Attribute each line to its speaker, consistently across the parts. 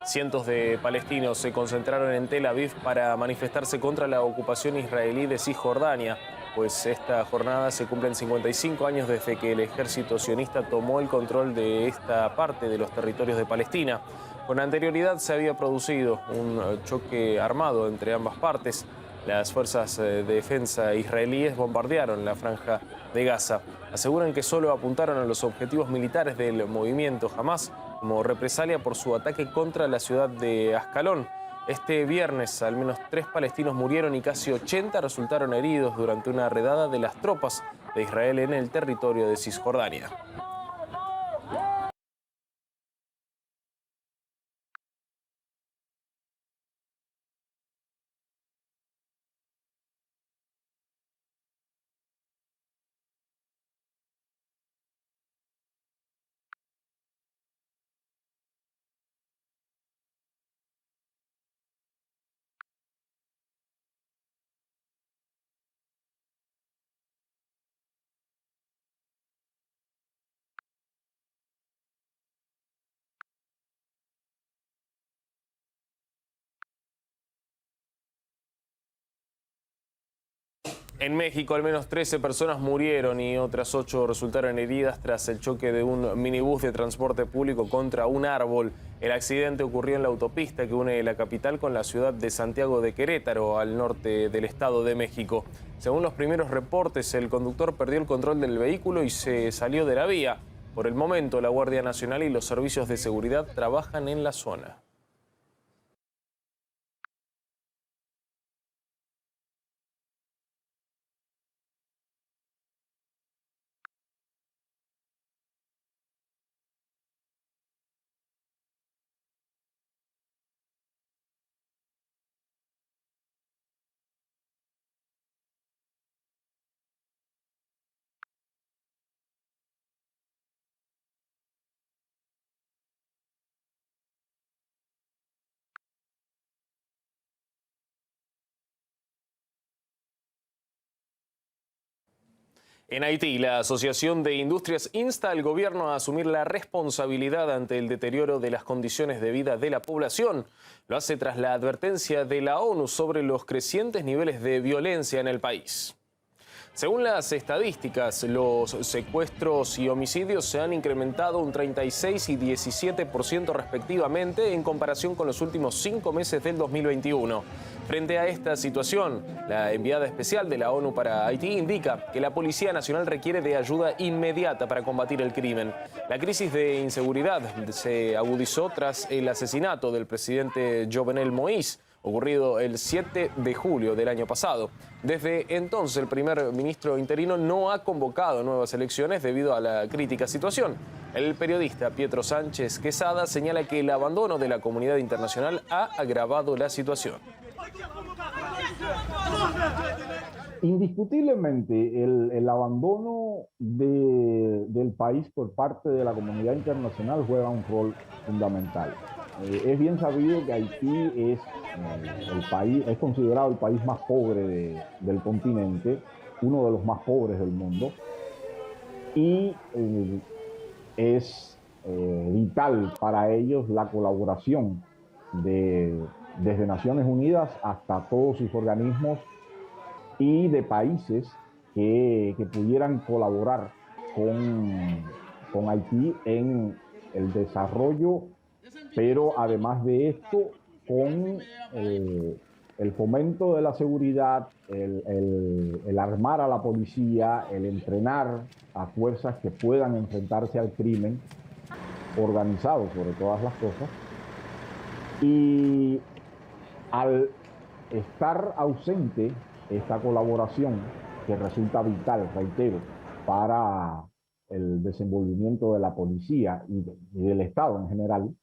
Speaker 1: Cientos de palestinos se concentraron en Tel Aviv para manifestarse contra la ocupación israelí de Cisjordania, pues esta jornada se cumplen 55 años desde que el ejército sionista tomó el control de esta parte de los territorios de Palestina. Con anterioridad se había producido un choque armado entre ambas partes. Las fuerzas de defensa israelíes bombardearon la franja de Gaza. Aseguran que solo apuntaron a los objetivos militares del movimiento Hamas como represalia por su ataque contra la ciudad de Ascalón. Este viernes, al menos 3 palestinos murieron y casi 80 resultaron heridos durante una redada de las tropas de Israel en el territorio de Cisjordania. En México, al menos 13 personas murieron y otras 8 resultaron heridas tras el choque de un minibús de transporte público contra un árbol. El accidente ocurrió en la autopista que une la capital con la ciudad de Santiago de Querétaro, al norte del Estado de México. Según los primeros reportes, el conductor perdió el control del vehículo y se salió de la vía. Por el momento, la Guardia Nacional y los servicios de seguridad trabajan en la zona. En Haití, la Asociación de Industrias insta al gobierno a asumir la responsabilidad ante el deterioro de las condiciones de vida de la población. Lo hace tras la advertencia de la ONU sobre los crecientes niveles de violencia en el país. Según las estadísticas, los secuestros y homicidios se han incrementado un 36 y 17% respectivamente en comparación con los últimos 5 meses del 2021. Frente a esta situación, la enviada especial de la ONU para Haití indica que la Policía Nacional requiere de ayuda inmediata para combatir el crimen. La crisis de inseguridad se agudizó tras el asesinato del presidente Jovenel Moïse, ocurrido el 7 de julio del año pasado. Desde entonces, el primer ministro interino no ha convocado nuevas elecciones debido a la crítica situación. El periodista Pietro Sánchez Quesada señala que el abandono de la comunidad internacional ha agravado la situación.
Speaker 2: Indiscutiblemente, el abandono del país por parte de la comunidad internacional juega un rol fundamental. Es bien sabido que Haití es considerado el país más pobre del continente, uno de los más pobres del mundo, y es vital para ellos la colaboración desde Naciones Unidas hasta todos sus organismos y de países que pudieran colaborar con Haití en el desarrollo, pero además de esto, con el fomento de la seguridad, el armar a la policía, el entrenar a fuerzas que puedan enfrentarse al crimen organizado sobre todas las cosas. Y al estar ausente esta colaboración, que resulta vital, reitero, para el desenvolvimiento de la policía y del Estado en general,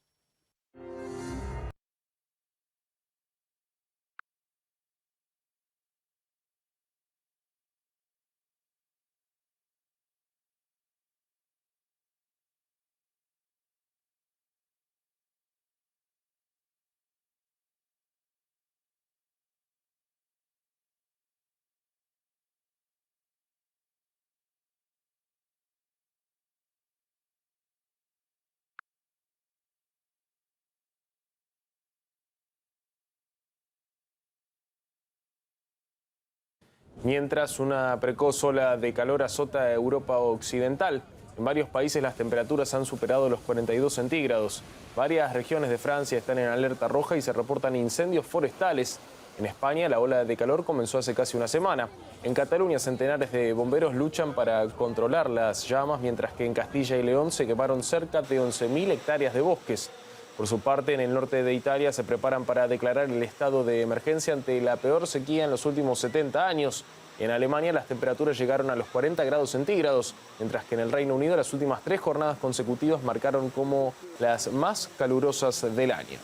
Speaker 1: Mientras una precoz ola de calor azota a Europa Occidental, en varios países las temperaturas han superado los 42 centígrados. Varias regiones de Francia están en alerta roja y se reportan incendios forestales. En España, la ola de calor comenzó hace casi una semana. En Cataluña, centenares de bomberos luchan para controlar las llamas, mientras que en Castilla y León se quemaron cerca de 11.000 hectáreas de bosques. Por su parte, en el norte de Italia se preparan para declarar el estado de emergencia ante la peor sequía en los últimos 70 años. En Alemania las temperaturas llegaron a los 40 grados centígrados, mientras que en el Reino Unido las últimas 3 jornadas consecutivas marcaron como las más calurosas del año.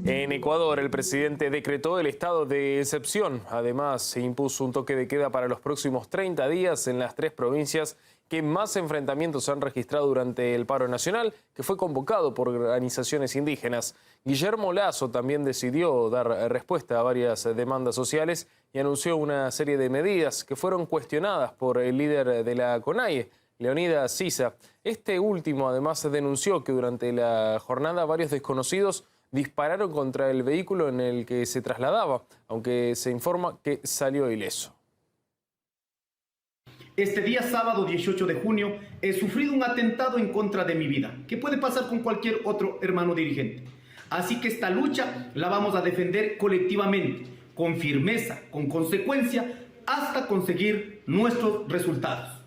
Speaker 1: En Ecuador, el presidente decretó el estado de excepción. Además, se impuso un toque de queda para los próximos 30 días en las 3 provincias que más enfrentamientos han registrado durante el paro nacional, que fue convocado por organizaciones indígenas. Guillermo Lasso también decidió dar respuesta a varias demandas sociales y anunció una serie de medidas que fueron cuestionadas por el líder de la CONAIE, Leonidas Sisa. Este último además denunció que durante la jornada varios desconocidos dispararon contra el vehículo en el que se trasladaba, aunque se informa que salió ileso.
Speaker 3: Este día sábado 18 de junio he sufrido un atentado en contra de mi vida, que puede pasar con cualquier otro hermano dirigente. Así que esta lucha la vamos a defender colectivamente, con firmeza, con consecuencia, hasta conseguir nuestros resultados.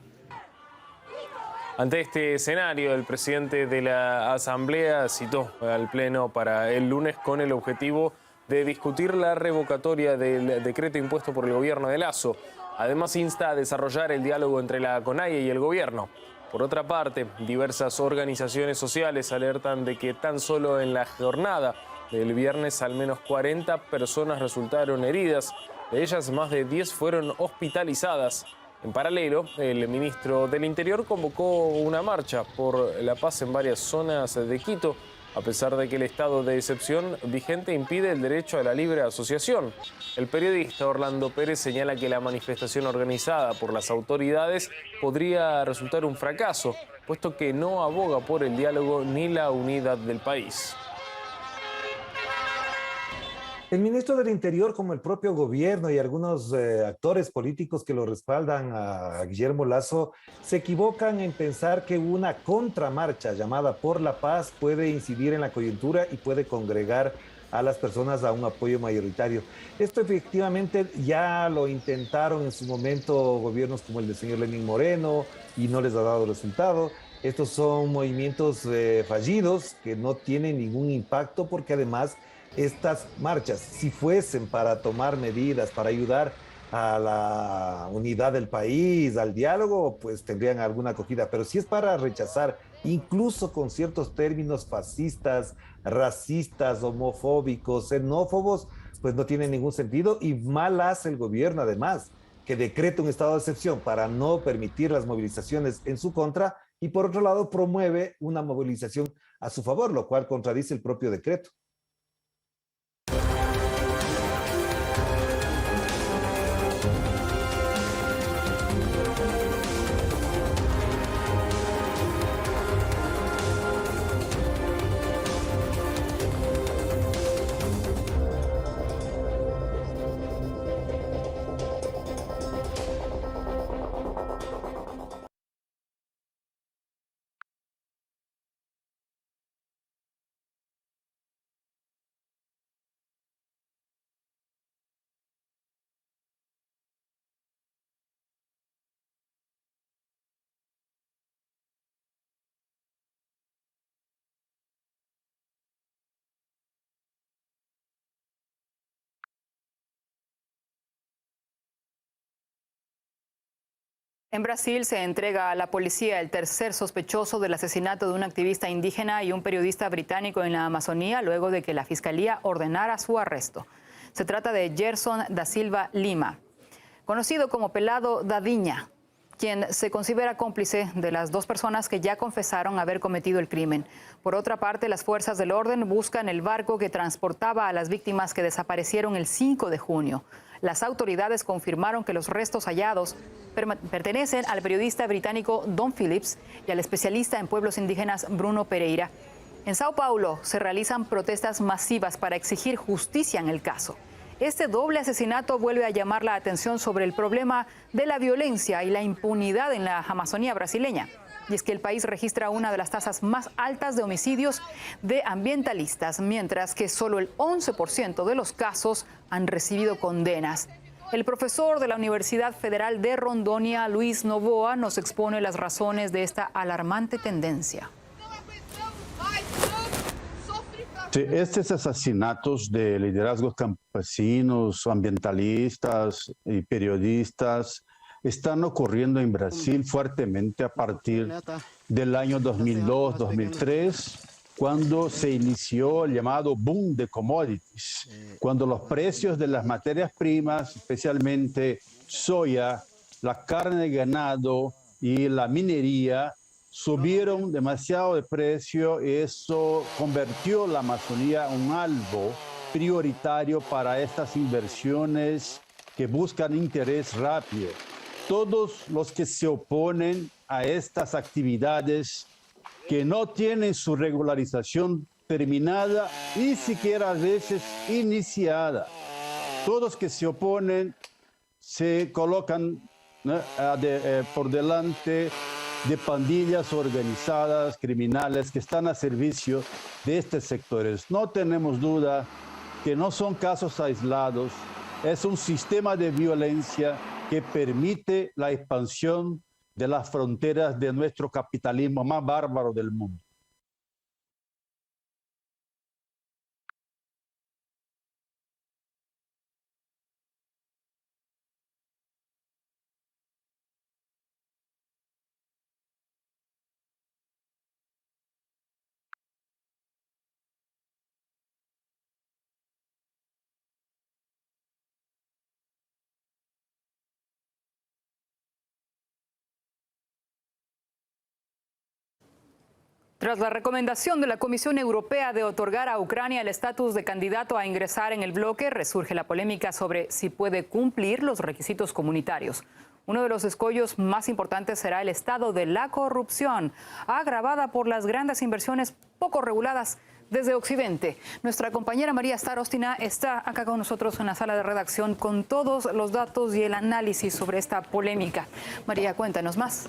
Speaker 1: Ante este escenario, el presidente de la Asamblea citó al Pleno para el lunes con el objetivo de discutir la revocatoria del decreto impuesto por el gobierno de Lasso. Además, insta a desarrollar el diálogo entre la CONAIE y el gobierno. Por otra parte, diversas organizaciones sociales alertan de que tan solo en la jornada del viernes al menos 40 personas resultaron heridas. De ellas, más de 10 fueron hospitalizadas. En paralelo, el ministro del Interior convocó una marcha por la paz en varias zonas de Quito, a pesar de que el estado de excepción vigente impide el derecho a la libre asociación. El periodista Orlando Pérez señala que la manifestación organizada por las autoridades podría resultar un fracaso, puesto que no aboga por el diálogo ni la unidad del país.
Speaker 4: El ministro del Interior, como el propio gobierno y algunos actores políticos que lo respaldan a Guillermo Lasso, se equivocan en pensar que una contramarcha llamada Por la Paz puede incidir en la coyuntura y puede congregar a las personas a un apoyo mayoritario. Esto efectivamente ya lo intentaron en su momento gobiernos como el del señor Lenín Moreno y no les ha dado resultado. Estos son movimientos fallidos que no tienen ningún impacto porque además estas marchas, si fuesen para tomar medidas, para ayudar a la unidad del país, al diálogo, pues tendrían alguna acogida. Pero si es para rechazar, incluso con ciertos términos fascistas, racistas, homofóbicos, xenófobos, pues no tiene ningún sentido y mal hace el gobierno además, que decreta un estado de excepción para no permitir las movilizaciones en su contra y por otro lado promueve una movilización a su favor, lo cual contradice el propio decreto.
Speaker 5: En Brasil se entrega a la policía el tercer sospechoso del asesinato de un activista indígena y un periodista británico en la Amazonía luego de que la fiscalía ordenara su arresto. Se trata de Gerson da Silva Lima, conocido como Pelado Dadinha, quien se considera cómplice de las dos personas que ya confesaron haber cometido el crimen. Por otra parte, las fuerzas del orden buscan el barco que transportaba a las víctimas que desaparecieron el 5 de junio. Las autoridades confirmaron que los restos hallados pertenecen al periodista británico Don Phillips y al especialista en pueblos indígenas Bruno Pereira. En Sao Paulo se realizan protestas masivas para exigir justicia en el caso. Este doble asesinato vuelve a llamar la atención sobre el problema de la violencia y la impunidad en la Amazonía brasileña. Y es que el país registra una de las tasas más altas de homicidios de ambientalistas, mientras que solo el 11% de los casos han recibido condenas. El profesor de la Universidad Federal de Rondônia, Luis Novoa, nos expone las razones de esta alarmante tendencia.
Speaker 6: Sí, estos asesinatos de liderazgos campesinos, ambientalistas y periodistas están ocurriendo en Brasil fuertemente a partir del año 2002-2003, cuando se inició el llamado boom de commodities, cuando los precios de las materias primas, especialmente soya, la carne de ganado y la minería, subieron demasiado de precio y eso convirtió la Amazonía en un algo prioritario para estas inversiones que buscan interés rápido. Todos los que se oponen a estas actividades que no tienen su regularización terminada y siquiera a veces iniciada, todos que se oponen se colocan por delante de pandillas organizadas, criminales, que están a servicio de estos sectores. No tenemos duda que no son casos aislados, es un sistema de violencia que permite la expansión de las fronteras de nuestro capitalismo más bárbaro del mundo.
Speaker 5: Tras la recomendación de la Comisión Europea de otorgar a Ucrania el estatus de candidato a ingresar en el bloque, resurge la polémica sobre si puede cumplir los requisitos comunitarios. Uno de los escollos más importantes será el estado de la corrupción, agravada por las grandes inversiones poco reguladas desde Occidente. Nuestra compañera María Starostina está acá con nosotros en la sala de redacción con todos los datos y el análisis sobre esta polémica. María, cuéntanos más.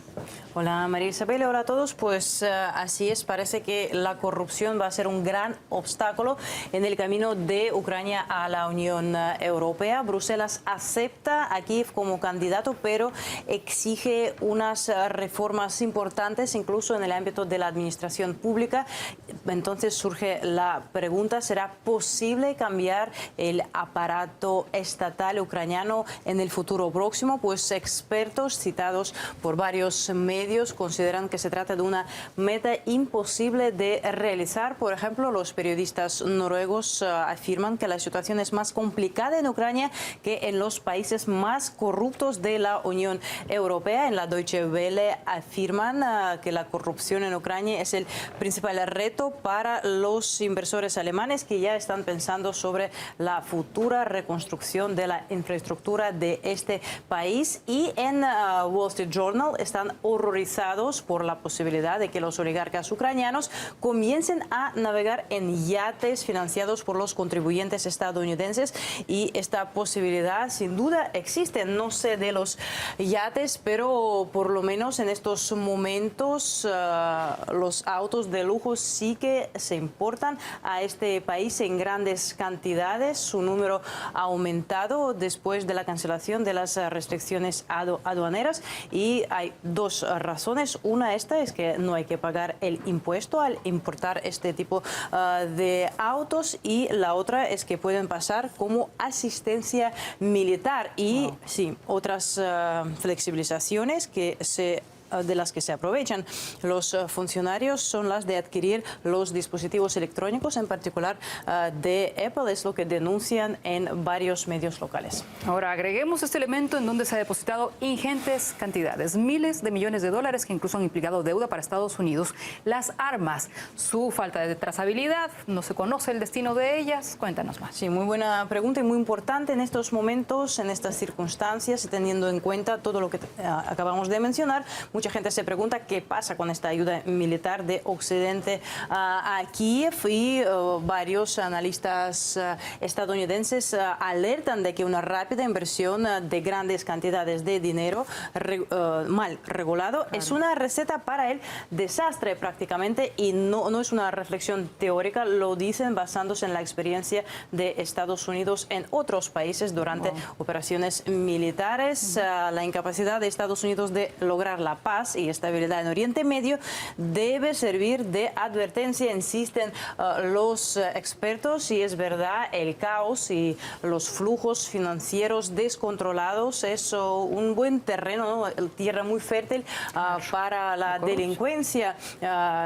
Speaker 7: Hola María Isabel, hola a todos. Pues así es, parece que la corrupción va a ser un gran obstáculo en el camino de Ucrania a la Unión Europea. Bruselas acepta a Kiev como candidato, pero exige unas reformas importantes, incluso en el ámbito de la administración pública. Entonces surge la pregunta, ¿será posible cambiar el aparato estatal ucraniano en el futuro próximo? Pues expertos citados por varios medios consideran que se trata de una meta imposible de realizar. Por ejemplo, los periodistas noruegos afirman que la situación es más complicada en Ucrania que en los países más corruptos de la Unión Europea. En la Deutsche Welle afirman que la corrupción en Ucrania es el principal reto para los inversores alemanes que ya están pensando sobre la futura reconstrucción de la infraestructura de este país. Y en Wall Street Journal están horrorizados por la posibilidad de que los oligarcas ucranianos comiencen a navegar en yates financiados por los contribuyentes estadounidenses, y esta posibilidad sin duda existe. No sé de los yates, pero por lo menos en estos momentos los autos de lujo sí sí que se importan a este país en grandes cantidades. Su número ha aumentado después de la cancelación de las restricciones aduaneras y hay dos razones. Una esta es que no hay que pagar el impuesto al importar este tipo de autos y la otra es que pueden pasar como asistencia militar y sí, otras flexibilizaciones de las que se aprovechan los funcionarios son las de adquirir los dispositivos electrónicos, en particular de Apple, es lo que denuncian en varios medios locales.
Speaker 5: Ahora agreguemos este elemento en donde se ha depositado ingentes cantidades, miles de millones de dólares que incluso han implicado deuda para Estados Unidos. Las armas, su falta de trazabilidad, no se conoce el destino de ellas. Cuéntanos más.
Speaker 7: Sí, muy buena pregunta y muy importante en estos momentos, en estas circunstancias y teniendo en cuenta todo lo que acabamos de mencionar. Mucha gente se pregunta qué pasa con esta ayuda militar de Occidente a Kiev y varios analistas estadounidenses alertan de que una rápida inversión de grandes cantidades de dinero mal regulado es una receta para el desastre prácticamente y no es una reflexión teórica, lo dicen basándose en la experiencia de Estados Unidos en otros países durante operaciones militares. La incapacidad de Estados Unidos de lograr la paz y estabilidad en Oriente Medio debe servir de advertencia, insisten los expertos, y es verdad, el caos y los flujos financieros descontrolados es un buen terreno, ¿no? Tierra muy fértil para la delincuencia.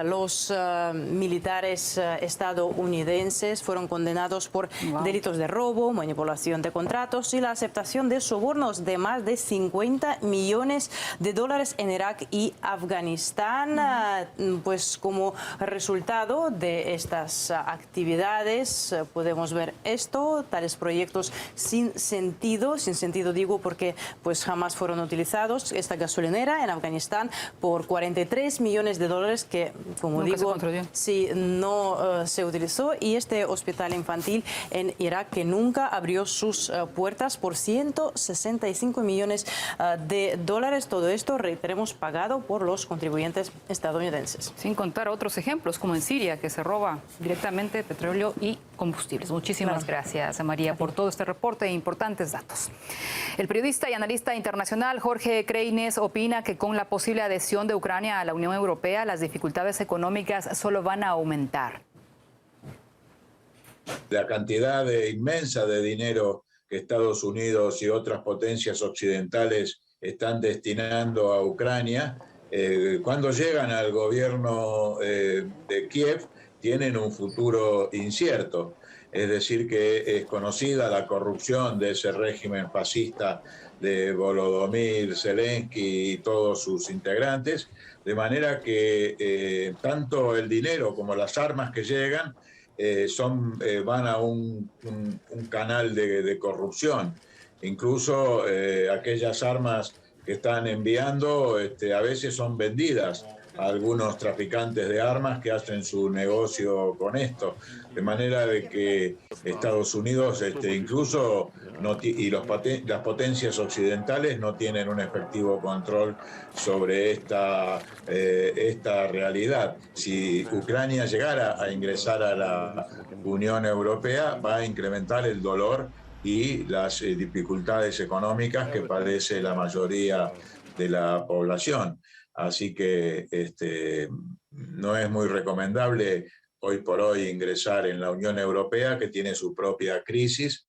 Speaker 7: Los militares estadounidenses fueron condenados por delitos de robo, manipulación de contratos y la aceptación de sobornos de más de 50 millones de dólares en Irak y Afganistán. Pues como resultado de estas actividades podemos ver esto, tales proyectos sin sentido digo porque pues jamás fueron utilizados. Esta gasolinera en Afganistán por 43 millones de dólares que, como digo, sí, no se utilizó, y este hospital infantil en Irak que nunca abrió sus puertas por 165 millones de dólares. Todo esto, reiteremos, pagado por los contribuyentes estadounidenses.
Speaker 5: Sin contar otros ejemplos, como en Siria, que se roba directamente petróleo y combustibles. Muchísimas gracias, María, por todo este reporte e importantes datos. El periodista y analista internacional Jorge Kreines opina que con la posible adhesión de Ucrania a la Unión Europea, las dificultades económicas solo van a aumentar.
Speaker 8: La cantidad inmensa de dinero que Estados Unidos y otras potencias occidentales están destinando a Ucrania, cuando llegan al gobierno de Kiev, tienen un futuro incierto. Es decir, que es conocida la corrupción de ese régimen fascista de Volodymyr Zelensky y todos sus integrantes, de manera que tanto el dinero como las armas que llegan van a un canal de corrupción. Incluso aquellas armas que están enviando a veces son vendidas a algunos traficantes de armas que hacen su negocio con esto. De manera de que Estados Unidos incluso las potencias occidentales no tienen un efectivo control sobre esta realidad. Si Ucrania llegara a ingresar a la Unión Europea, va a incrementar el dolor y las dificultades económicas que padece la mayoría de la población. Así que no es muy recomendable hoy por hoy ingresar en la Unión Europea, que tiene su propia crisis.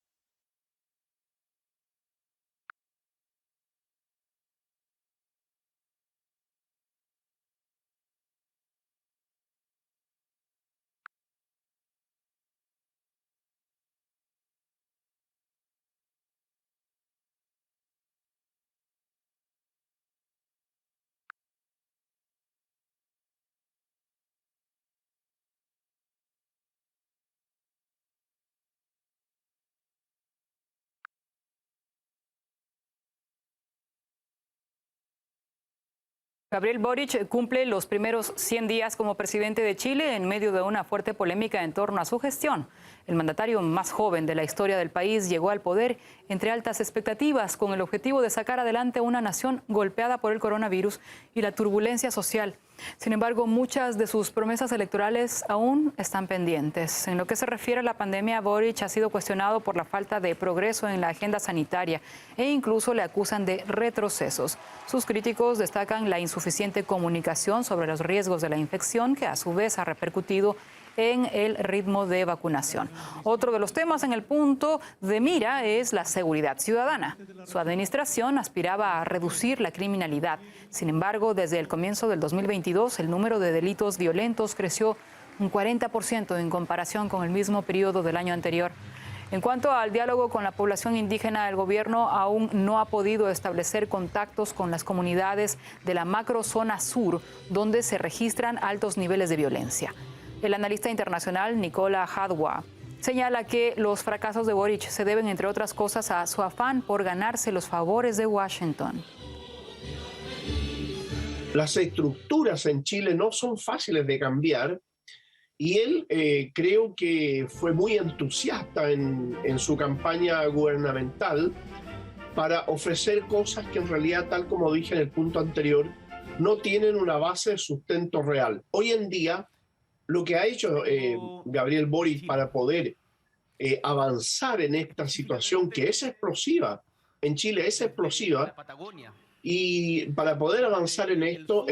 Speaker 5: Gabriel Boric cumple los primeros 100 días como presidente de Chile en medio de una fuerte polémica en torno a su gestión. El mandatario más joven de la historia del país llegó al poder entre altas expectativas con el objetivo de sacar adelante una nación golpeada por el coronavirus y la turbulencia social. Sin embargo, muchas de sus promesas electorales aún están pendientes. En lo que se refiere a la pandemia, Boric ha sido cuestionado por la falta de progreso en la agenda sanitaria e incluso le acusan de retrocesos. Sus críticos destacan la insuficiente comunicación sobre los riesgos de la infección, que a su vez ha repercutido en el ritmo de vacunación. Otro de los temas en el punto de mira es la seguridad ciudadana. Su administración aspiraba a reducir la criminalidad. Sin embargo, desde el comienzo del 2022, el número de delitos violentos creció un 40% en comparación con el mismo periodo del año anterior. En cuanto al diálogo con la población indígena, el gobierno aún no ha podido establecer contactos con las comunidades de la macrozona sur, donde se registran altos niveles de violencia. El analista internacional Nicola Hadwa señala que los fracasos de Boric se deben, entre otras cosas, a su afán por ganarse los favores de Washington.
Speaker 9: Las estructuras en Chile no son fáciles de cambiar y él creo que fue muy entusiasta en su campaña gubernamental para ofrecer cosas que en realidad, tal como dije en el punto anterior, no tienen una base de sustento real. Hoy en día, lo que ha hecho Gabriel Boric para poder avanzar en esta situación que es explosiva, en Chile es explosiva, y para poder avanzar en esto,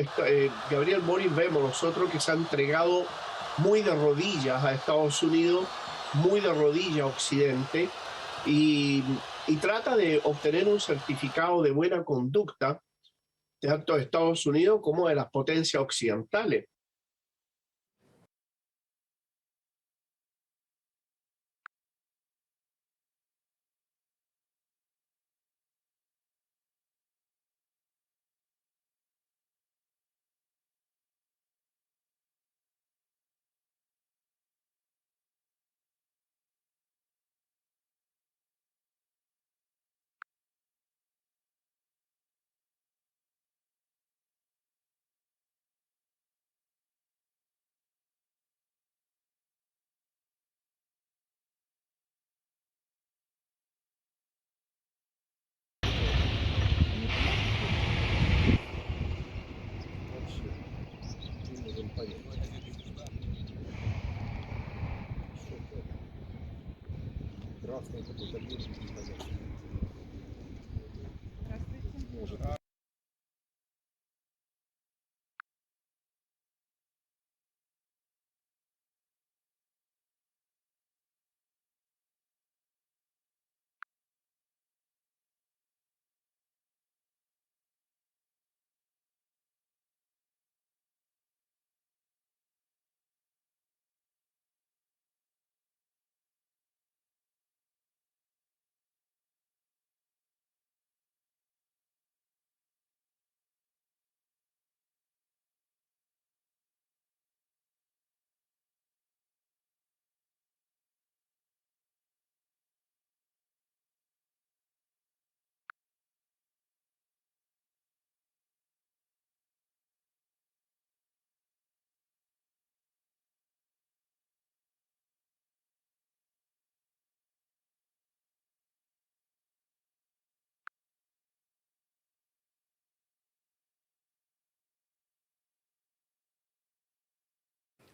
Speaker 9: Gabriel Boric vemos nosotros que se ha entregado muy de rodillas a Estados Unidos, muy de rodillas a Occidente, y trata de obtener un certificado de buena conducta tanto de Estados Unidos como de las potencias occidentales.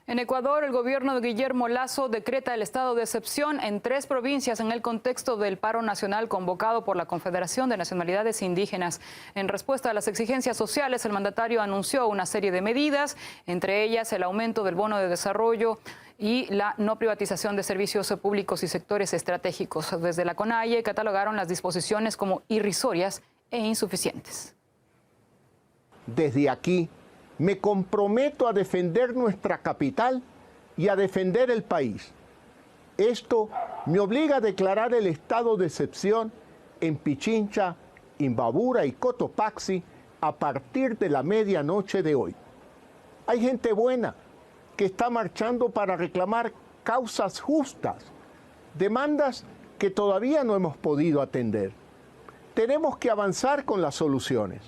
Speaker 5: En Ecuador, el gobierno de Guillermo Lasso decreta el estado de excepción en 3 provincias en el contexto del paro nacional convocado por la Confederación de Nacionalidades Indígenas. En respuesta a las exigencias sociales, el mandatario anunció una serie de medidas, entre ellas el aumento del bono de desarrollo y la no privatización de servicios públicos y sectores estratégicos. Desde la CONAIE catalogaron las disposiciones como irrisorias e insuficientes.
Speaker 10: Desde aquí me comprometo a defender nuestra capital y a defender el país. Esto me obliga a declarar el estado de excepción en Pichincha, Imbabura y Cotopaxi a partir de la medianoche de hoy. Hay gente buena que está marchando para reclamar causas justas, demandas que todavía no hemos podido atender. Tenemos que avanzar con las soluciones.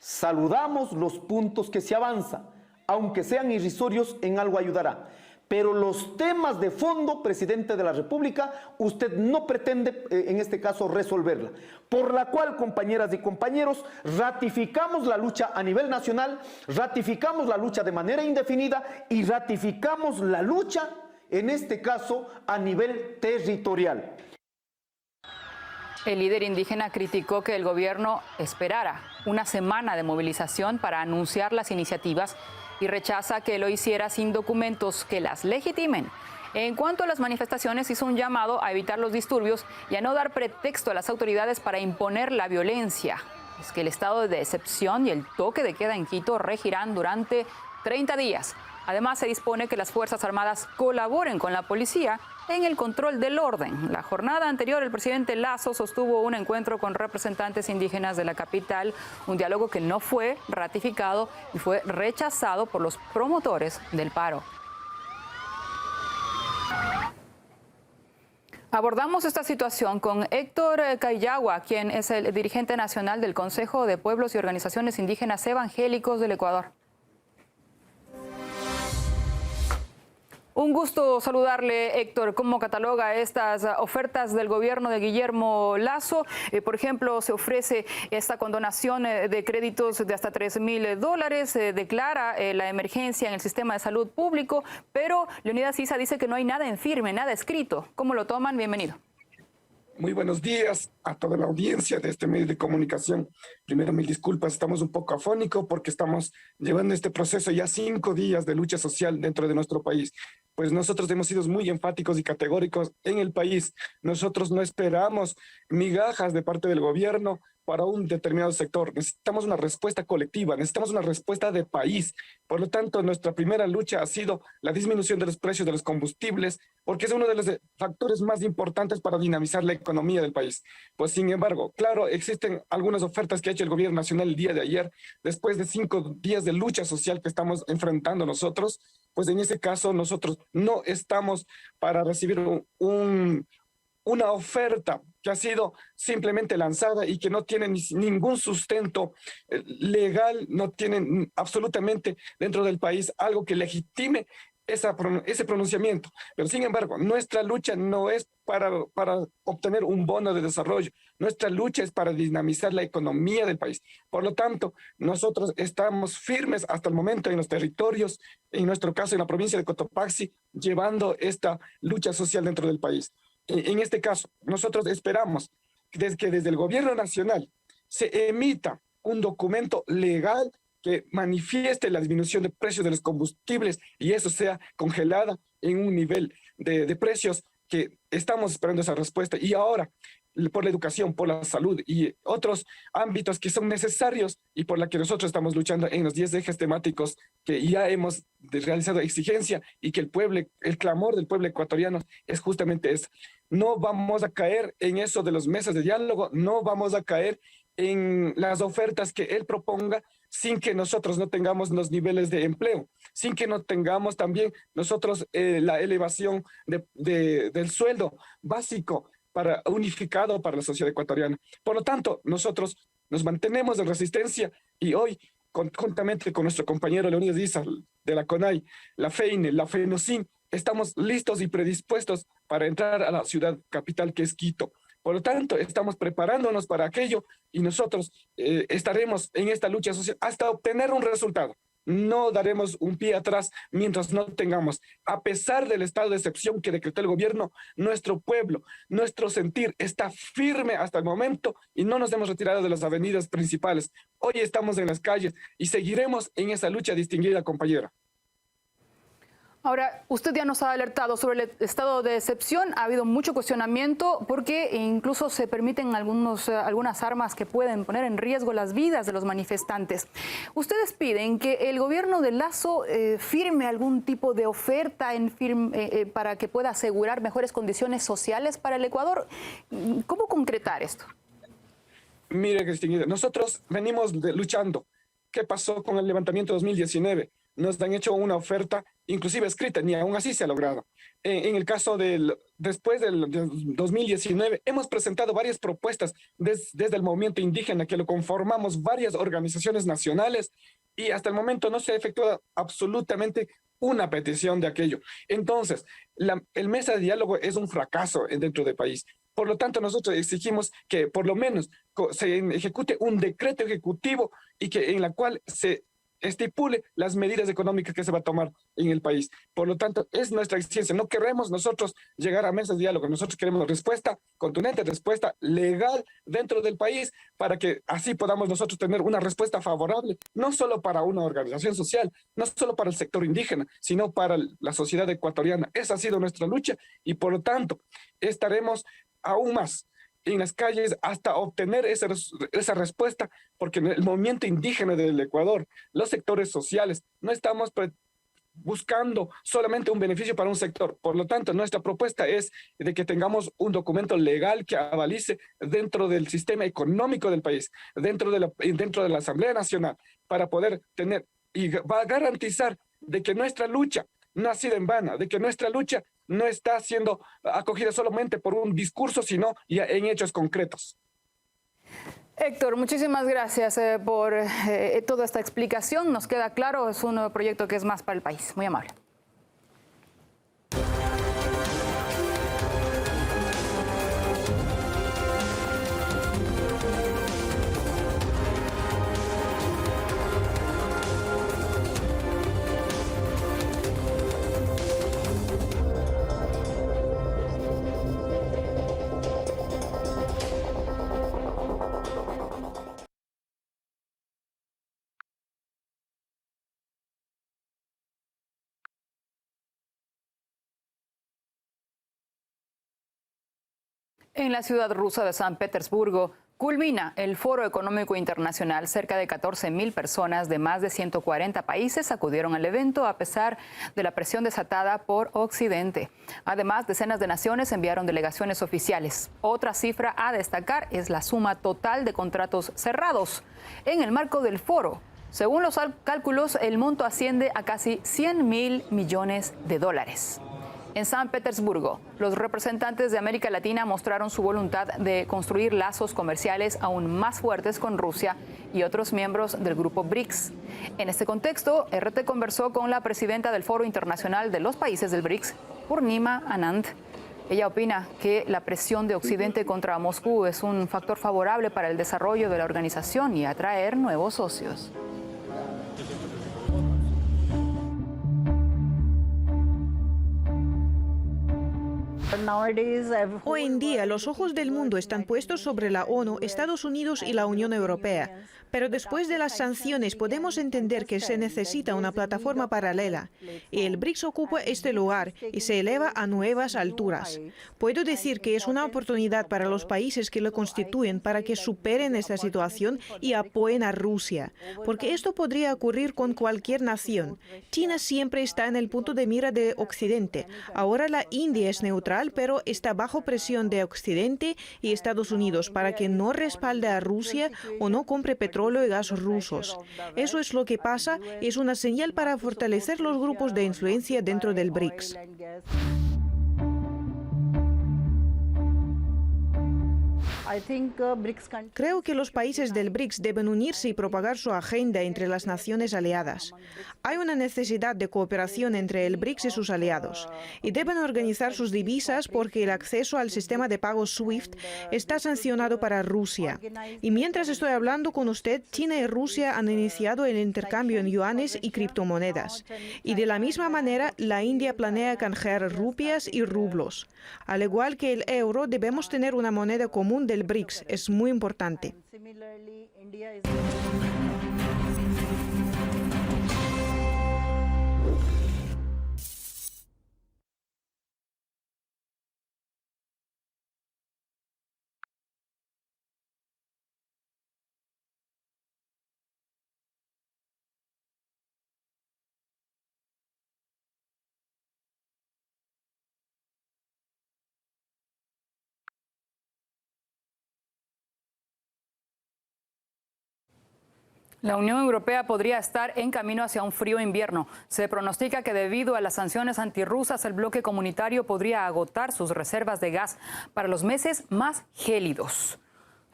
Speaker 11: Saludamos los puntos que se avanza, aunque sean irrisorios, en algo ayudará. Pero los temas de fondo, presidente de la República, usted no pretende, en este caso, resolverla. Por la cual, compañeras y compañeros, ratificamos la lucha a nivel nacional, ratificamos la lucha de manera indefinida y ratificamos la lucha, en este caso, a nivel territorial.
Speaker 5: El líder indígena criticó que el gobierno esperara una semana de movilización para anunciar las iniciativas y rechaza que lo hiciera sin documentos que las legitimen. En cuanto a las manifestaciones, hizo un llamado a evitar los disturbios y a no dar pretexto a las autoridades para imponer la violencia. Es que el estado de excepción y el toque de queda en Quito regirán durante 30 días. Además, se dispone que las Fuerzas Armadas colaboren con la policía en el control del orden. La jornada anterior, el presidente Lasso sostuvo un encuentro con representantes indígenas de la capital, un diálogo que no fue ratificado y fue rechazado por los promotores del paro. Abordamos esta situación con Héctor Cayagua, quien es el dirigente nacional del Consejo de Pueblos y Organizaciones Indígenas Evangélicos del Ecuador. Un gusto saludarle, Héctor. ¿Cómo cataloga estas ofertas del gobierno de Guillermo Lasso? Por ejemplo, se ofrece esta condonación de créditos de hasta $3.000, se declara la emergencia en el sistema de salud público, pero Leonidas Issa dice que no hay nada en firme, nada escrito. ¿Cómo lo toman? Bienvenido.
Speaker 12: Muy buenos días a toda la audiencia de este medio de comunicación. Primero, mil disculpas, estamos un poco afónicos porque estamos llevando este proceso ya 5 días de lucha social dentro de nuestro país. Pues nosotros hemos sido muy enfáticos y categóricos en el país. Nosotros no esperamos migajas de parte del gobierno para un determinado sector. Necesitamos una respuesta colectiva, necesitamos una respuesta de país. Por lo tanto, nuestra primera lucha ha sido la disminución de los precios de los combustibles, porque es uno de los factores más importantes para dinamizar la economía del país. Pues sin embargo, claro, existen algunas ofertas que ha hecho el gobierno nacional el día de ayer, después de 5 días de lucha social que estamos enfrentando nosotros. Pues en ese caso nosotros no estamos para recibir una oferta que ha sido simplemente lanzada y que no tiene ningún sustento legal, no tienen absolutamente dentro del país algo que legitime ese pronunciamiento. Pero sin embargo, nuestra lucha no es para obtener un bono de desarrollo. Nuestra lucha es para dinamizar la economía del país. Por lo tanto, nosotros estamos firmes hasta el momento en los territorios, en nuestro caso en la provincia de Cotopaxi, llevando esta lucha social dentro del país. En este caso, nosotros esperamos que desde el gobierno nacional se emita un documento legal que manifieste la disminución de precios de los combustibles y eso sea congelada en un nivel de precios que estamos esperando esa respuesta. Y ahora, por la educación, por la salud y otros ámbitos que son necesarios y por la que nosotros estamos luchando en los 10 ejes temáticos que ya hemos realizado exigencia y que el clamor del pueblo ecuatoriano es justamente eso. No vamos a caer en eso de los meses de diálogo, no vamos a caer en las ofertas que él proponga sin que nosotros no tengamos los niveles de empleo, sin que no tengamos también nosotros la elevación del sueldo básico unificado para la sociedad ecuatoriana. Por lo tanto, nosotros nos mantenemos en resistencia y hoy, conjuntamente con nuestro compañero Leonidas Issa de la CONAI, la FEINE, la FENOCIN, estamos listos y predispuestos para entrar a la ciudad capital que es Quito. Por lo tanto, estamos preparándonos para aquello y nosotros estaremos en esta lucha social hasta obtener un resultado. No daremos un pie atrás mientras no tengamos, a pesar del estado de excepción que decretó el gobierno, nuestro pueblo, nuestro sentir está firme hasta el momento y no nos hemos retirado de las avenidas principales. Hoy estamos en las calles y seguiremos en esa lucha distinguida, compañera.
Speaker 5: Ahora, usted ya nos ha alertado sobre el estado de excepción. Ha habido mucho cuestionamiento porque incluso se permiten algunas armas que pueden poner en riesgo las vidas de los manifestantes. Ustedes piden que el gobierno de Lasso firme algún tipo de oferta para que pueda asegurar mejores condiciones sociales para el Ecuador. ¿Cómo concretar esto?
Speaker 12: Mire, distinguida, nosotros venimos luchando. ¿Qué pasó con el levantamiento 2019? Nos han hecho una oferta, inclusive escrita, ni aún así se ha logrado. En el caso después del 2019, hemos presentado varias propuestas desde el movimiento indígena, que lo conformamos varias organizaciones nacionales, y hasta el momento no se ha efectuado absolutamente una petición de aquello. Entonces, el mesa de diálogo es un fracaso dentro del país. Por lo tanto, nosotros exigimos que por lo menos se ejecute un decreto ejecutivo y que en la cual se estipule las medidas económicas que se va a tomar en el país. Por lo tanto, es nuestra exigencia. No queremos nosotros llegar a mesas de diálogo. Nosotros queremos respuesta contundente, respuesta legal dentro del país para que así podamos nosotros tener una respuesta favorable, no solo para una organización social, no solo para el sector indígena, sino para la sociedad ecuatoriana. Esa ha sido nuestra lucha y por lo tanto estaremos aún más en las calles hasta obtener esa respuesta, porque en el movimiento indígena del Ecuador, los sectores sociales, no estamos buscando solamente un beneficio para un sector. Por lo tanto, nuestra propuesta es de que tengamos un documento legal que avalice dentro del sistema económico del país, dentro de la Asamblea Nacional, para poder tener y va a garantizar de que nuestra lucha no ha sido en vano, de que nuestra lucha no está siendo acogida solamente por un discurso, sino ya en hechos concretos.
Speaker 5: Héctor, muchísimas gracias por toda esta explicación. Nos queda claro, es un nuevo proyecto que es más para el país. Muy amable. En la ciudad rusa de San Petersburgo culmina el Foro Económico Internacional. Cerca de 14.000 personas de más de 140 países acudieron al evento a pesar de la presión desatada por Occidente. Además, decenas de naciones enviaron delegaciones oficiales. Otra cifra a destacar es la suma total de contratos cerrados en el marco del foro. Según los cálculos, el monto asciende a casi $100.000 millones. En San Petersburgo, los representantes de América Latina mostraron su voluntad de construir lazos comerciales aún más fuertes con Rusia y otros miembros del grupo BRICS. En este contexto, RT conversó con la presidenta del Foro Internacional de los Países del BRICS, Purnima Anand. Ella opina que la presión de Occidente contra Moscú es un factor favorable para el desarrollo de la organización y atraer nuevos socios.
Speaker 13: Hoy en día, los ojos del mundo están puestos sobre la ONU, Estados Unidos y la Unión Europea. Pero después de las sanciones podemos entender que se necesita una plataforma paralela. Y el BRICS ocupa este lugar y se eleva a nuevas alturas. Puedo decir que es una oportunidad para los países que lo constituyen para que superen esta situación y apoyen a Rusia. Porque esto podría ocurrir con cualquier nación. China siempre está en el punto de mira de Occidente. Ahora la India es neutral, pero está bajo presión de Occidente y Estados Unidos para que no respalde a Rusia o no compre petróleo y gas rusos. Eso es lo que pasa y es una señal para fortalecer los grupos de influencia dentro del BRICS. Creo que los países del BRICS deben unirse y propagar su agenda entre las naciones aliadas. Hay una necesidad de cooperación entre el BRICS y sus aliados. Y deben organizar sus divisas porque el acceso al sistema de pagos SWIFT está sancionado para Rusia. Y mientras estoy hablando con usted, China y Rusia han iniciado el intercambio en yuanes y criptomonedas. Y de la misma manera, la India planea canjear rupias y rublos. Al igual que el euro, debemos tener una moneda común del BRICS. Es muy importante.
Speaker 5: La Unión Europea podría estar en camino hacia un frío invierno. Se pronostica que debido a las sanciones antirrusas, el bloque comunitario podría agotar sus reservas de gas para los meses más gélidos.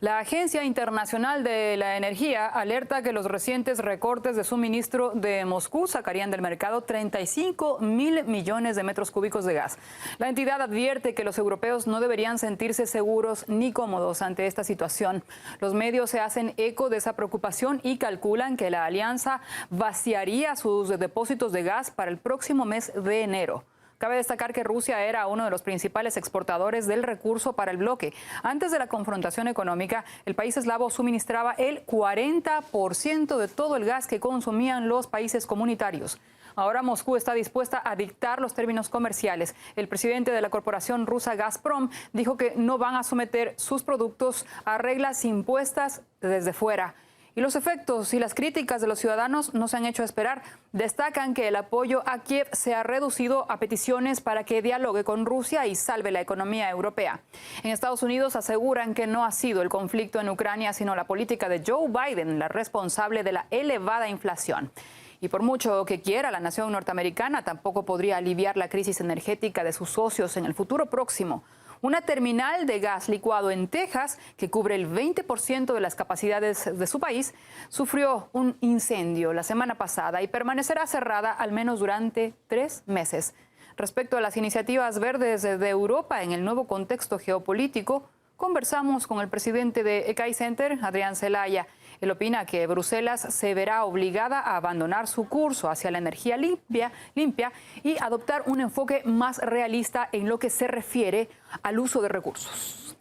Speaker 5: La Agencia Internacional de la Energía alerta que los recientes recortes de suministro de Moscú sacarían del mercado 35.000 millones de metros cúbicos de gas. La entidad advierte que los europeos no deberían sentirse seguros ni cómodos ante esta situación. Los medios se hacen eco de esa preocupación y calculan que la alianza vaciaría sus depósitos de gas para el próximo mes de enero. Cabe destacar que Rusia era uno de los principales exportadores del recurso para el bloque. Antes de la confrontación económica, el país eslavo suministraba el 40% de todo el gas que consumían los países comunitarios. Ahora Moscú está dispuesta a dictar los términos comerciales. El presidente de la corporación rusa Gazprom dijo que no van a someter sus productos a reglas impuestas desde fuera. Y los efectos y las críticas de los ciudadanos no se han hecho esperar. Destacan que el apoyo a Kiev se ha reducido a peticiones para que dialogue con Rusia y salve la economía europea. En Estados Unidos aseguran que no ha sido el conflicto en Ucrania, sino la política de Joe Biden la responsable de la elevada inflación. Y por mucho que quiera, la nación norteamericana tampoco podría aliviar la crisis energética de sus socios en el futuro próximo. Una terminal de gas licuado en Texas, que cubre el 20% de las capacidades de su país, sufrió un incendio la semana pasada y permanecerá cerrada al menos durante 3 meses. Respecto a las iniciativas verdes de Europa en el nuevo contexto geopolítico, conversamos con el presidente de ECAI Center, Adrián Celaya. Él opina que Bruselas se verá obligada a abandonar su curso hacia la energía limpia y adoptar un enfoque más realista en lo que se refiere al uso de recursos.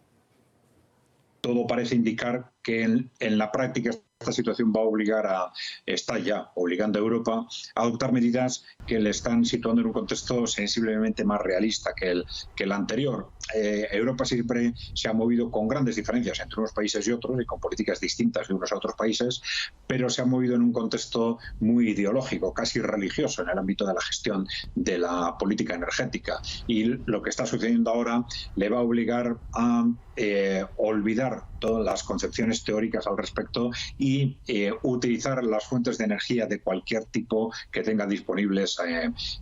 Speaker 14: Todo parece indicar que en la práctica esta situación va a obligar está ya obligando a Europa a adoptar medidas que le están situando en un contexto sensiblemente más realista que el anterior. Europa siempre se ha movido con grandes diferencias entre unos países y otros y con políticas distintas de unos a otros países, pero se ha movido en un contexto muy ideológico, casi religioso en el ámbito de la gestión de la política energética. Y lo que está sucediendo ahora le va a obligar a olvidar todas las concepciones teóricas al respecto y utilizar las fuentes de energía de cualquier tipo que tenga disponibles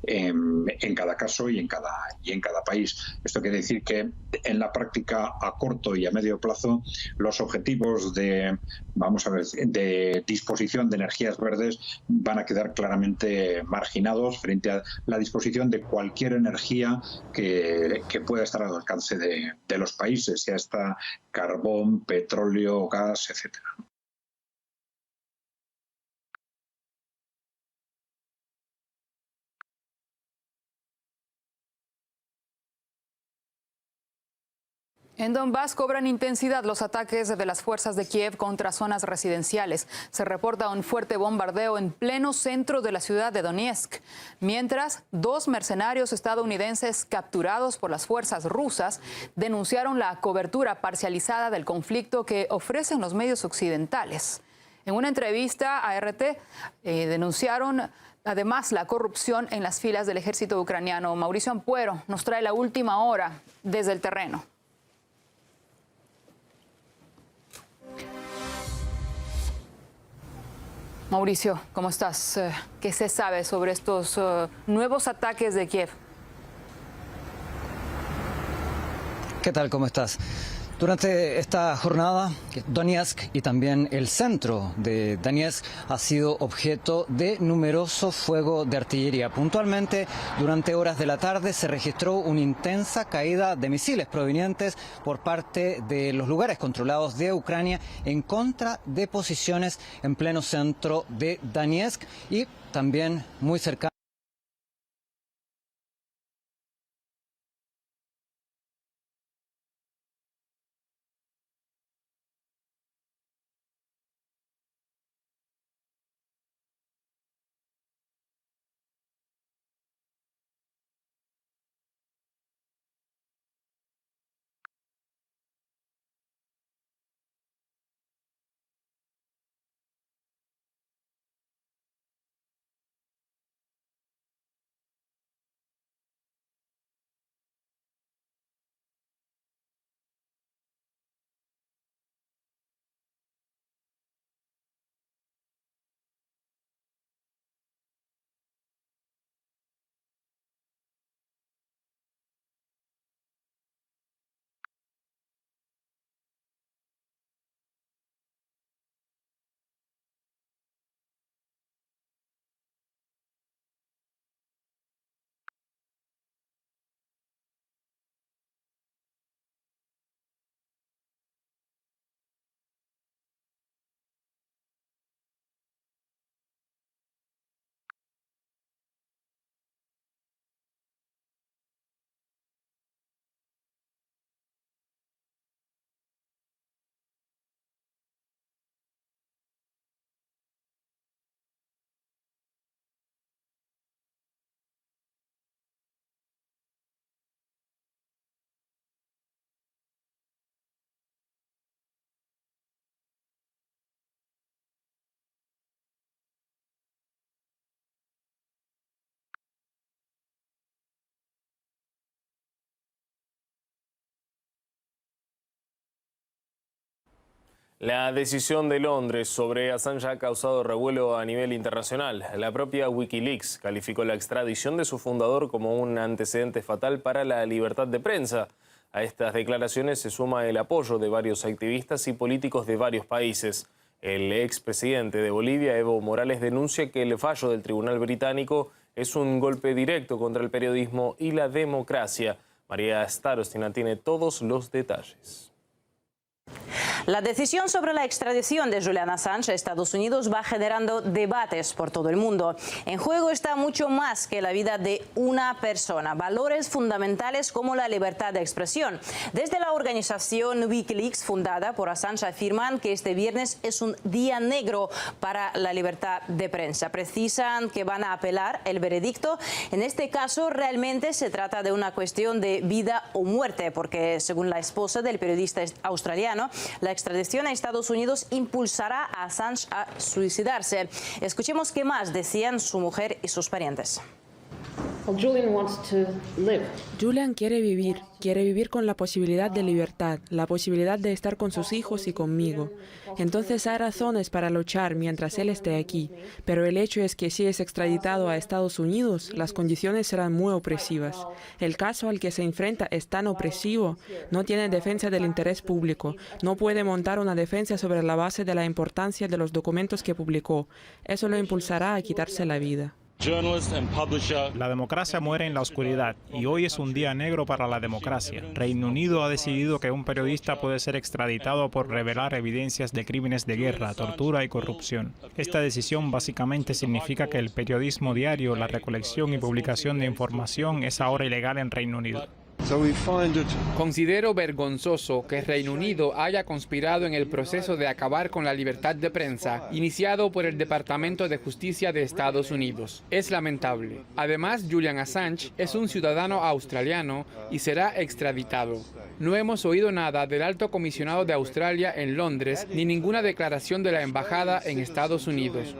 Speaker 14: en cada caso y en cada país. Esto quiere decir que en la práctica a corto y a medio plazo los objetivos de disposición de energías verdes van a quedar claramente marginados frente a la disposición de cualquier energía que pueda estar al alcance de los países, sea esta carbón, petróleo, gas, etcétera.
Speaker 5: En Donbass cobran intensidad los ataques de las fuerzas de Kiev contra zonas residenciales. Se reporta un fuerte bombardeo en pleno centro de la ciudad de Donetsk. Mientras, 2 mercenarios estadounidenses capturados por las fuerzas rusas denunciaron la cobertura parcializada del conflicto que ofrecen los medios occidentales. En una entrevista a RT denunciaron además la corrupción en las filas del ejército ucraniano. Mauricio Ampuero nos trae la última hora desde el terreno. Mauricio, ¿cómo estás? ¿Qué se sabe sobre estos nuevos ataques de Kiev?
Speaker 15: ¿Qué tal? ¿Cómo estás? Durante esta jornada, Donetsk y también el centro de Donetsk ha sido objeto de numeroso fuego de artillería. Puntualmente, durante horas de la tarde se registró una intensa caída de misiles provenientes por parte de los lugares controlados de Ucrania en contra de posiciones en pleno centro de Donetsk y también muy cercano.
Speaker 1: La decisión de Londres sobre Assange ha causado revuelo a nivel internacional. La propia Wikileaks calificó la extradición de su fundador como un antecedente fatal para la libertad de prensa. A estas declaraciones se suma el apoyo de varios activistas y políticos de varios países. El expresidente de Bolivia, Evo Morales, denuncia que el fallo del Tribunal Británico es un golpe directo contra el periodismo y la democracia. María Starostina tiene todos los detalles.
Speaker 7: La decisión sobre la extradición de Julian Assange a Estados Unidos va generando debates por todo el mundo. En juego está mucho más que la vida de una persona, valores fundamentales como la libertad de expresión. Desde la organización Wikileaks, fundada por Assange, afirman que este viernes es un día negro para la libertad de prensa. Precisan que van a apelar el veredicto. En este caso, realmente se trata de una cuestión de vida o muerte, porque según la esposa del periodista australiano, la extradición a Estados Unidos impulsará a Assange a suicidarse. Escuchemos qué más decían su mujer y sus parientes.
Speaker 16: Julian quiere vivir con la posibilidad de libertad, la posibilidad de estar con sus hijos y conmigo. Entonces hay razones para luchar mientras él esté aquí, pero el hecho es que si es extraditado a Estados Unidos, las condiciones serán muy opresivas. El caso al que se enfrenta es tan opresivo, no tiene defensa del interés público, no puede montar una defensa sobre la base de la importancia de los documentos que publicó. Eso lo impulsará a quitarse la vida.
Speaker 17: La democracia muere en la oscuridad y hoy es un día negro para la democracia. Reino Unido ha decidido que un periodista puede ser extraditado por revelar evidencias de crímenes de guerra, tortura y corrupción. Esta decisión básicamente significa que el periodismo diario, la recolección y publicación de información es ahora ilegal en Reino Unido.
Speaker 18: Considero vergonzoso que Reino Unido haya conspirado en el proceso de acabar con la libertad de prensa, iniciado por el Departamento de Justicia de Estados Unidos. Es lamentable. Además, Julian Assange es un ciudadano australiano y será extraditado. No hemos oído nada del Alto Comisionado de Australia en Londres, ni ninguna declaración de la Embajada en Estados Unidos.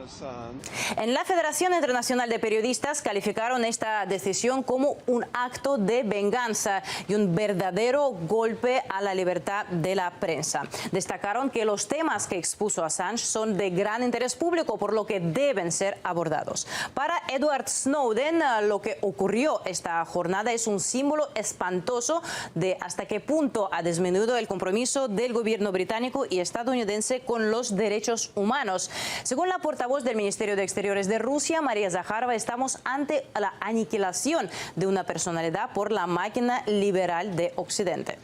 Speaker 7: En la Federación Internacional de Periodistas calificaron esta decisión como un acto de venganza y un verdadero golpe a la libertad de la prensa. Destacaron que los temas que expuso Assange son de gran interés público, por lo que deben ser abordados. Para Edward Snowden, lo que ocurrió esta jornada es un símbolo espantoso de hasta qué punto ha disminuido el compromiso del gobierno británico y estadounidense con los derechos humanos. Según la portavoz del Ministerio de Exteriores de Rusia, María Zakharova, estamos ante la aniquilación de una personalidad por la máquina liberal de Occidente.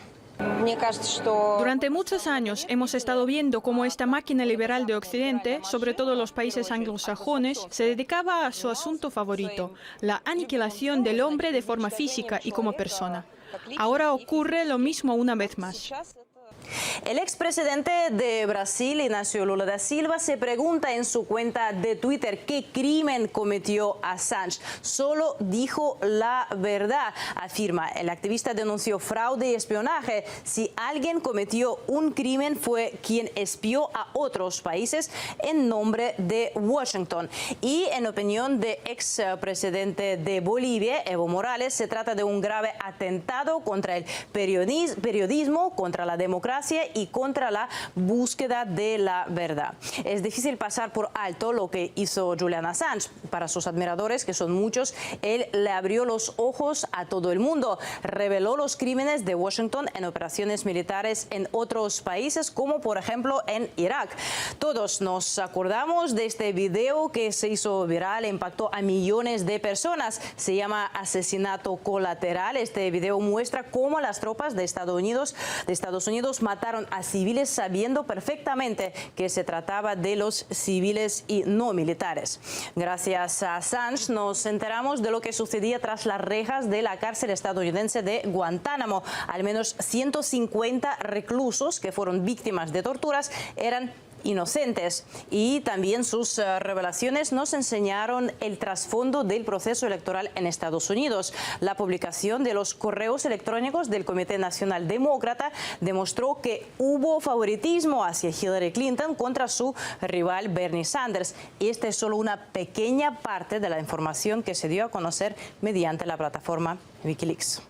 Speaker 19: Durante muchos años hemos estado viendo cómo esta máquina liberal de Occidente, sobre todo los países anglosajones, se dedicaba a su asunto favorito, la aniquilación del hombre de forma física y como persona. Ahora ocurre lo mismo una vez más.
Speaker 7: El expresidente de Brasil, Inácio Lula da Silva, se pregunta en su cuenta de Twitter qué crimen cometió Assange. Solo dijo la verdad, afirma. El activista denunció fraude y espionaje. Si alguien cometió un crimen, fue quien espió a otros países en nombre de Washington. Y en opinión del expresidente de Bolivia, Evo Morales, se trata de un grave atentado contra el periodismo, contra la democracia y contra la búsqueda de la verdad. Es difícil pasar por alto lo que hizo Julian Assange. Para sus admiradores, que son muchos, él le abrió los ojos a todo el mundo. Reveló los crímenes de Washington en operaciones militares en otros países, como por ejemplo en Irak. Todos nos acordamos de este video que se hizo viral e impactó a millones de personas. Se llama Asesinato Colateral. Este video muestra cómo las tropas de Estados Unidos mataron a civiles sabiendo perfectamente que se trataba de los civiles y no militares. Gracias a Assange nos enteramos de lo que sucedía tras las rejas de la cárcel estadounidense de Guantánamo. Al menos 150 reclusos que fueron víctimas de torturas eran inocentes, y también sus revelaciones nos enseñaron el trasfondo del proceso electoral en Estados Unidos. La publicación de los correos electrónicos del Comité Nacional Demócrata demostró que hubo favoritismo hacia Hillary Clinton contra su rival Bernie Sanders, y esta es solo una pequeña parte de la información que se dio a conocer mediante la plataforma Wikileaks.